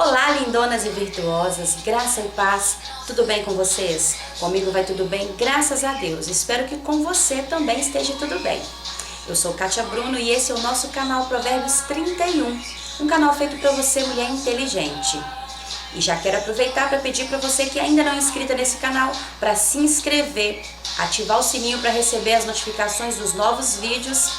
Olá, lindonas e virtuosas, graça e paz, tudo bem com vocês? Comigo vai tudo bem, graças a Deus. Espero que com você também esteja tudo bem. Eu sou Kátia Bruno e esse é o nosso canal Provérbios 31, um canal feito para você, mulher inteligente. E já quero aproveitar para pedir para você que ainda não é inscrita nesse canal, para se inscrever, ativar o sininho para receber as notificações dos novos vídeos.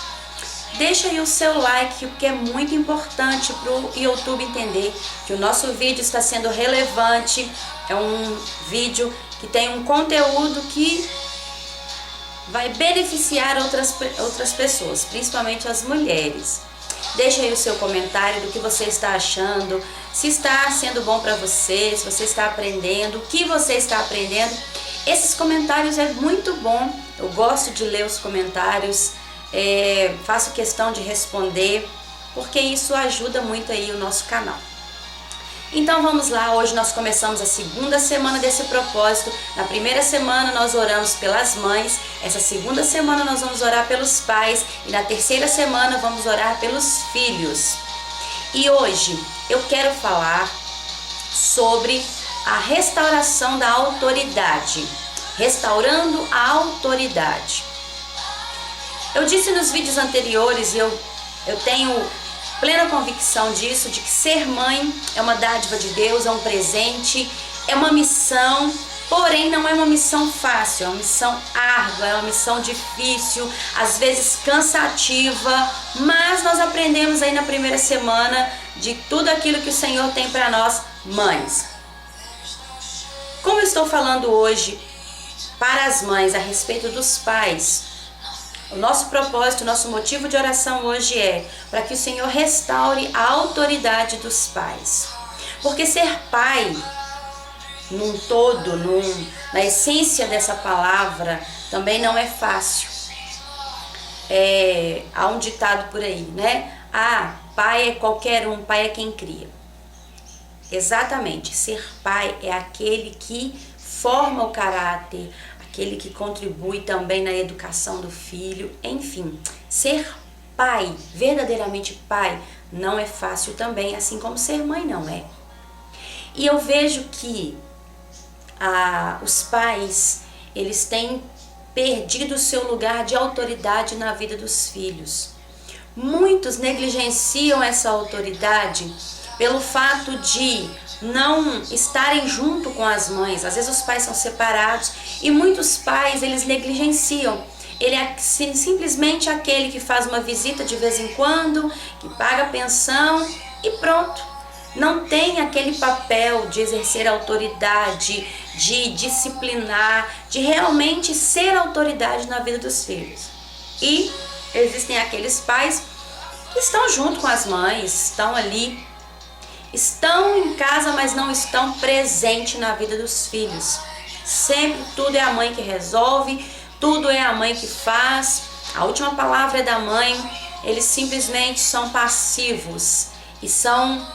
Deixa aí o seu like, porque é muito importante para o YouTube entender que o nosso vídeo está sendo relevante. É um vídeo que tem um conteúdo que vai beneficiar outras pessoas, principalmente as mulheres. Deixa aí o seu comentário do que você está achando, se está sendo bom para você, se você está aprendendo, o que você está aprendendo. Esses comentários é muito bom, eu gosto de ler os comentários. Faço questão de responder, porque isso ajuda muito aí o nosso canal. Então vamos lá, hoje nós começamos a segunda semana desse propósito. Na primeira semana nós oramos pelas mães, essa segunda semana nós vamos orar pelos pais e na terceira semana vamos orar pelos filhos. E hoje eu quero falar sobre a restauração da autoridade, restaurando a autoridade. Eu disse nos vídeos anteriores, e eu tenho plena convicção disso, de que ser mãe é uma dádiva de Deus, é um presente, é uma missão, porém não é uma missão fácil, é uma missão árdua, é uma missão difícil, às vezes cansativa, mas nós aprendemos aí na primeira semana de tudo aquilo que o Senhor tem para nós, mães. Como eu estou falando hoje para as mães a respeito dos pais, o nosso propósito, o nosso motivo de oração hoje é para que o Senhor restaure a autoridade dos pais. Porque ser pai, num todo, na essência dessa palavra, também não é fácil. Há um ditado por aí, né? Pai é qualquer um, pai é quem cria. Exatamente, ser pai é aquele que forma o caráter, aquele que contribui também na educação do filho, enfim. Ser pai, verdadeiramente pai, não é fácil também, assim como ser mãe não é. E eu vejo que os pais, eles têm perdido o seu lugar de autoridade na vida dos filhos. Muitos negligenciam essa autoridade pelo fato de não estarem junto com as mães. Às vezes os pais são separados e muitos pais, eles negligenciam. Ele é simplesmente aquele que faz uma visita de vez em quando, que paga pensão e pronto. Não tem aquele papel de exercer autoridade, de disciplinar, de realmente ser autoridade na vida dos filhos. E existem aqueles pais que estão junto com as mães, estão ali, estão em casa, mas não estão presentes na vida dos filhos. Sempre tudo é a mãe que resolve, tudo é a mãe que faz, a última palavra é da mãe. Eles simplesmente são passivos e são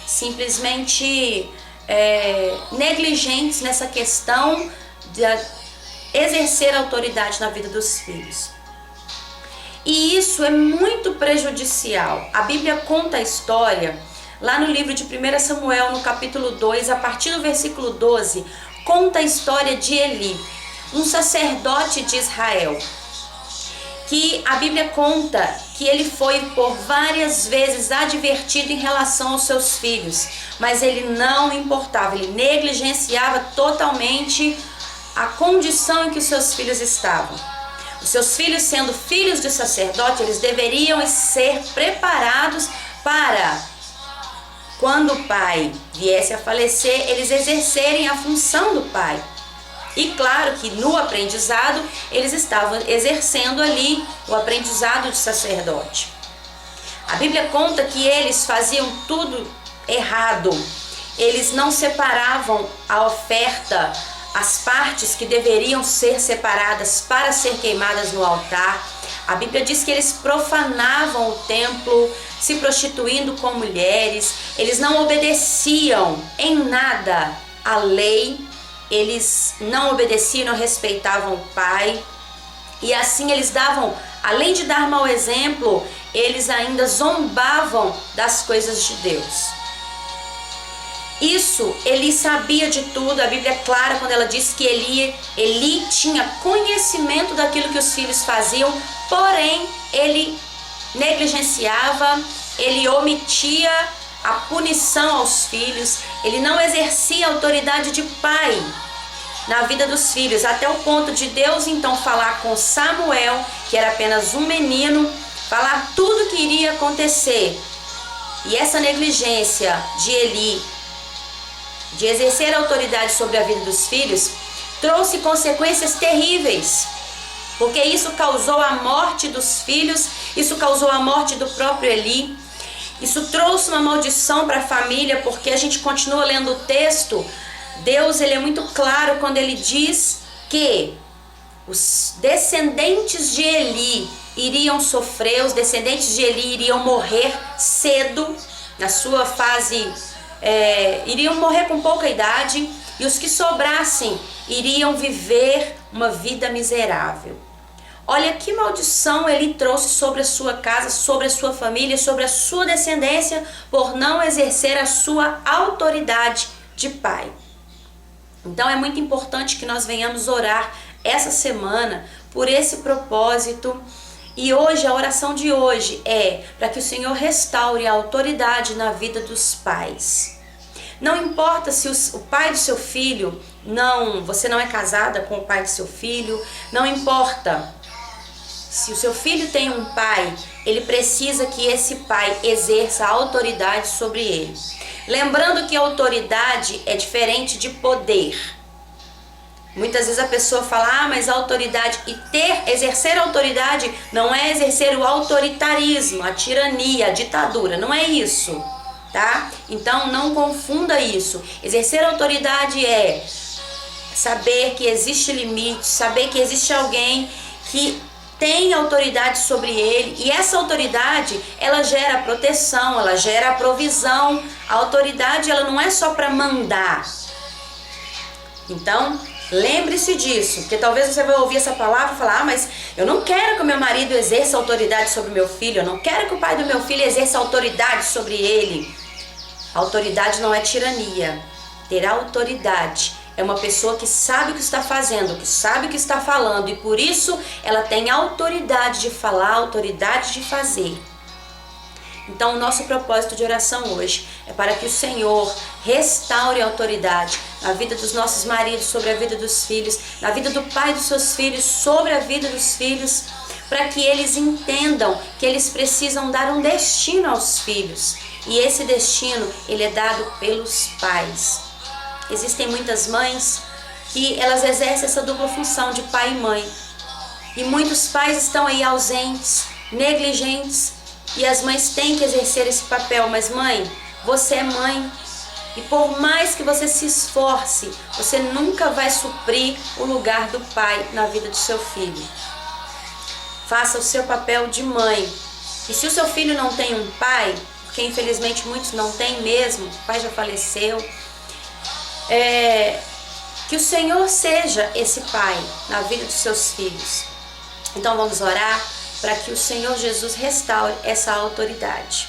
simplesmente negligentes nessa questão de exercer autoridade na vida dos filhos. E isso é muito prejudicial. A Bíblia conta a história lá no livro de 1 Samuel, no capítulo 2, a partir do versículo 12, conta a história de Eli, um sacerdote de Israel, que a Bíblia conta que ele foi por várias vezes advertido em relação aos seus filhos, mas ele não importava, ele negligenciava totalmente a condição em que os seus filhos estavam. Os seus filhos, sendo filhos de sacerdote, eles deveriam ser preparados para, quando o pai viesse a falecer, eles exercerem a função do pai. E claro que no aprendizado, eles estavam exercendo ali o aprendizado de sacerdote. A Bíblia conta que eles faziam tudo errado. Eles não separavam a oferta, as partes que deveriam ser separadas para ser queimadas no altar. A Bíblia diz que eles profanavam o templo, se prostituindo com mulheres. Eles não obedeciam em nada à lei. Eles não obedeciam, não respeitavam o pai. E assim eles davam, além de dar mau exemplo, eles ainda zombavam das coisas de Deus. Isso, Eli sabia de tudo. A Bíblia é clara quando ela diz que Eli tinha conhecimento daquilo que os filhos faziam, porém ele negligenciava, ele omitia a punição aos filhos, ele não exercia a autoridade de pai na vida dos filhos, até o ponto de Deus então falar com Samuel, que era apenas um menino, falar tudo que iria acontecer. E essa negligência de Eli de exercer a autoridade sobre a vida dos filhos trouxe consequências terríveis, porque isso causou a morte dos filhos, isso causou a morte do próprio Eli, isso trouxe uma maldição para a família, porque a gente continua lendo o texto. Deus, ele é muito claro quando ele diz que os descendentes de Eli iriam sofrer, os descendentes de Eli iriam morrer cedo, na sua fase, iriam morrer com pouca idade, e os que sobrassem iriam viver uma vida miserável. Olha que maldição ele trouxe sobre a sua casa, sobre a sua família, sobre a sua descendência, por não exercer a sua autoridade de pai. Então é muito importante que nós venhamos orar essa semana por esse propósito. E hoje, a oração de hoje é para que o Senhor restaure a autoridade na vida dos pais. Não importa se o pai do seu filho, você não é casada com o pai do seu filho, não importa. Se o seu filho tem um pai, ele precisa que esse pai exerça a autoridade sobre ele. Lembrando que a autoridade é diferente de poder. Muitas vezes a pessoa fala, mas a autoridade, exercer a autoridade não é exercer o autoritarismo, a tirania, a ditadura, não é isso, tá? Então não confunda isso. Exercer a autoridade é saber que existe limite, saber que existe alguém que tem autoridade sobre ele, e essa autoridade, ela gera proteção, ela gera provisão. A autoridade, ela não é só para mandar. Então, lembre-se disso, porque talvez você vai ouvir essa palavra e falar, mas eu não quero que o meu marido exerça autoridade sobre o meu filho, eu não quero que o pai do meu filho exerça autoridade sobre ele. A autoridade não é tirania. Ter autoridade é uma pessoa que sabe o que está fazendo, que sabe o que está falando, e por isso ela tem autoridade de falar, autoridade de fazer. Então o nosso propósito de oração hoje é para que o Senhor restaure a autoridade na vida dos nossos maridos, sobre a vida dos filhos, na vida do pai dos seus filhos, sobre a vida dos filhos, para que eles entendam que eles precisam dar um destino aos filhos, e esse destino ele é dado pelos pais. Existem muitas mães que elas exercem essa dupla função de pai e mãe. E muitos pais estão aí ausentes, negligentes, e as mães têm que exercer esse papel. Mas mãe, você é mãe, e por mais que você se esforce, você nunca vai suprir o lugar do pai na vida do seu filho. Faça o seu papel de mãe. E se o seu filho não tem um pai, porque infelizmente muitos não têm mesmo, o pai já faleceu, que o Senhor seja esse pai na vida dos seus filhos. Então vamos orar para que o Senhor Jesus restaure essa autoridade.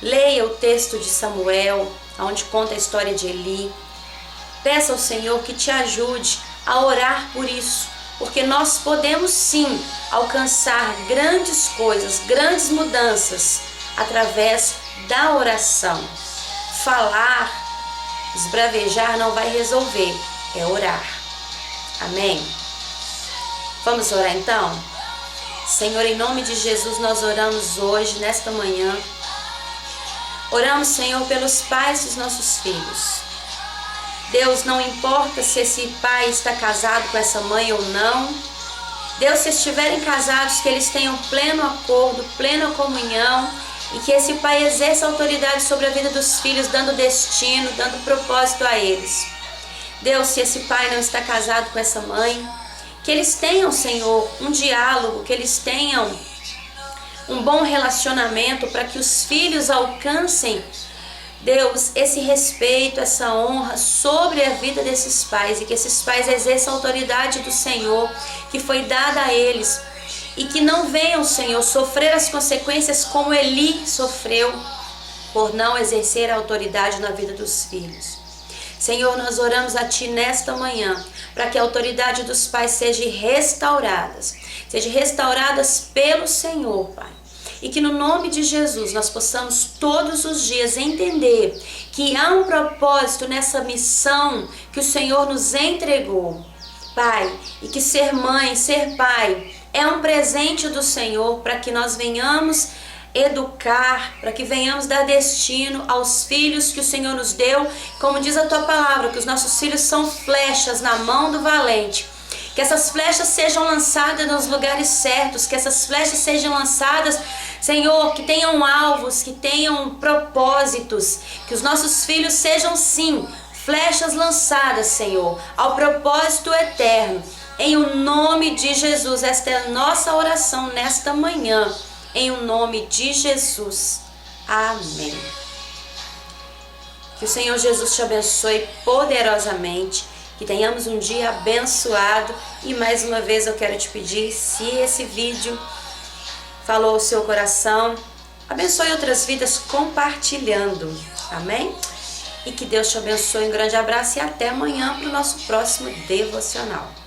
Leia o texto de Samuel, onde conta a história de Eli. Peça ao Senhor que te ajude a orar por isso, porque nós podemos sim alcançar grandes coisas, grandes mudanças através da oração. Falar, esbravejar não vai resolver, é orar. Amém? Vamos orar então? Senhor, em nome de Jesus, nós oramos hoje, nesta manhã. Oramos, Senhor, pelos pais dos nossos filhos. Deus, não importa se esse pai está casado com essa mãe ou não. Deus, se estiverem casados, que eles tenham pleno acordo, plena comunhão, e que esse pai exerça autoridade sobre a vida dos filhos, dando destino, dando propósito a eles. Deus, se esse pai não está casado com essa mãe, que eles tenham, Senhor, um diálogo, que eles tenham um bom relacionamento, para que os filhos alcancem, Deus, esse respeito, essa honra sobre a vida desses pais, e que esses pais exerçam a autoridade do Senhor que foi dada a eles, e que não venham, Senhor, sofrer as consequências como Eli sofreu por não exercer a autoridade na vida dos filhos. Senhor, nós oramos a Ti nesta manhã, para que a autoridade dos pais seja restauradas pelo Senhor, Pai. E que no nome de Jesus nós possamos todos os dias entender que há um propósito nessa missão que o Senhor nos entregou, Pai, e que ser mãe, ser pai é um presente do Senhor para que nós venhamos educar, para que venhamos dar destino aos filhos que o Senhor nos deu, como diz a Tua palavra, que os nossos filhos são flechas na mão do valente. Que essas flechas sejam lançadas nos lugares certos, que essas flechas sejam lançadas, Senhor, que tenham alvos, que tenham propósitos, que os nossos filhos sejam sim flechas lançadas, Senhor, ao propósito eterno. Em o nome de Jesus, esta é a nossa oração nesta manhã. Em o nome de Jesus. Amém. Que o Senhor Jesus te abençoe poderosamente. Que tenhamos um dia abençoado. E mais uma vez eu quero te pedir, se esse vídeo falou o seu coração, abençoe outras vidas compartilhando. Amém? E que Deus te abençoe. Um grande abraço e até amanhã para o nosso próximo devocional.